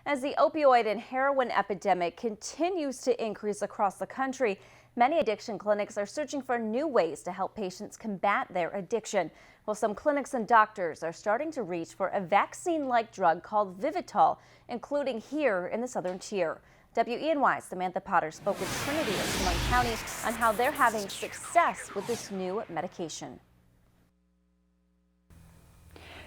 As the opioid and heroin epidemic continues to increase across the country, many addiction clinics are searching for new ways to help patients combat their addiction. Well, some clinics and doctors are starting to reach for a vaccine-like drug called Vivitrol, including here in the Southern Tier. WENY's Samantha Potter spoke with Trinity of Chemung County on how they're having success with this new medication.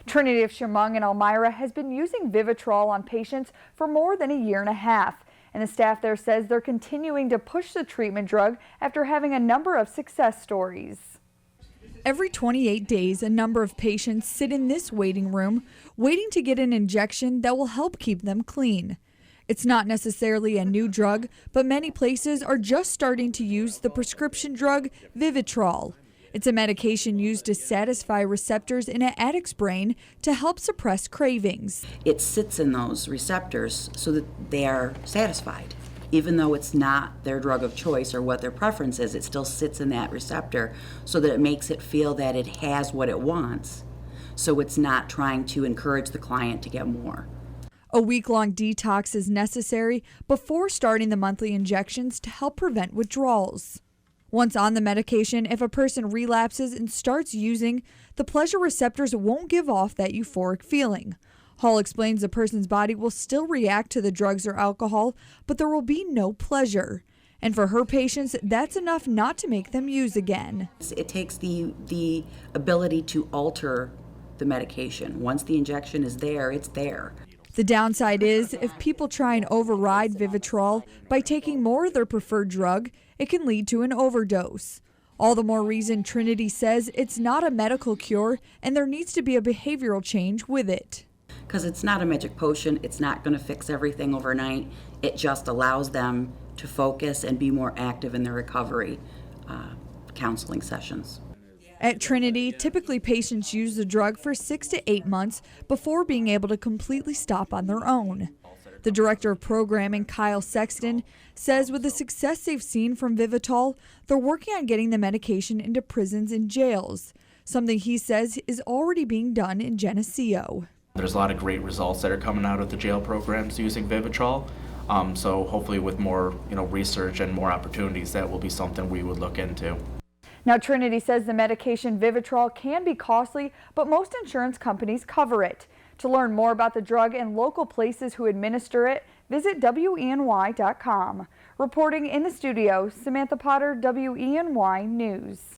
Trinity of Chemung in Elmira has been using Vivitrol on patients for more than a year and a half. And the staff there says they're continuing to push the treatment drug after having a number of success stories. Every 28 days, a number of patients sit in this waiting room, waiting to get an injection that will help keep them clean. It's not necessarily a new drug, but many places are just starting to use the prescription drug Vivitrol. It's a medication used to satisfy receptors in an addict's brain to help suppress cravings. It sits in those receptors so that they are satisfied. Even though it's not their drug of choice or what their preference is, it still sits in that receptor so that it makes it feel that it has what it wants. So it's not trying to encourage the client to get more. A week-long detox is necessary before starting the monthly injections to help prevent withdrawals. Once on the medication, if a person relapses and starts using, the pleasure receptors won't give off that euphoric feeling. Hall explains the person's body will still react to the drugs or alcohol, but there will be no pleasure. And for her patients, that's enough not to make them use again. It takes the ability to alter the medication. Once the injection is there, it's there. The downside is, if people try and override Vivitrol by taking more of their preferred drug, it can lead to an overdose. All the more reason Trinity says it's not a medical cure and there needs to be a behavioral change with it. Because it's not a magic potion, it's not going to fix everything overnight. It just allows them to focus and be more active in their recovery counseling sessions. At Trinity, typically patients use the drug for 6 to 8 months before being able to completely stop on their own. The director of programming, Kyle Sexton, says with the success they've seen from Vivitrol, they're working on getting the medication into prisons and jails, something he says is already being done in Geneseo. There's a lot of great results that are coming out of the jail programs using Vivitrol. So hopefully with more research and more opportunities, that will be something we would look into. Now, Trinity says the medication Vivitrol can be costly, but most insurance companies cover it. To learn more about the drug and local places who administer it, visit WENY.com. Reporting in the studio, Samantha Potter, WENY News.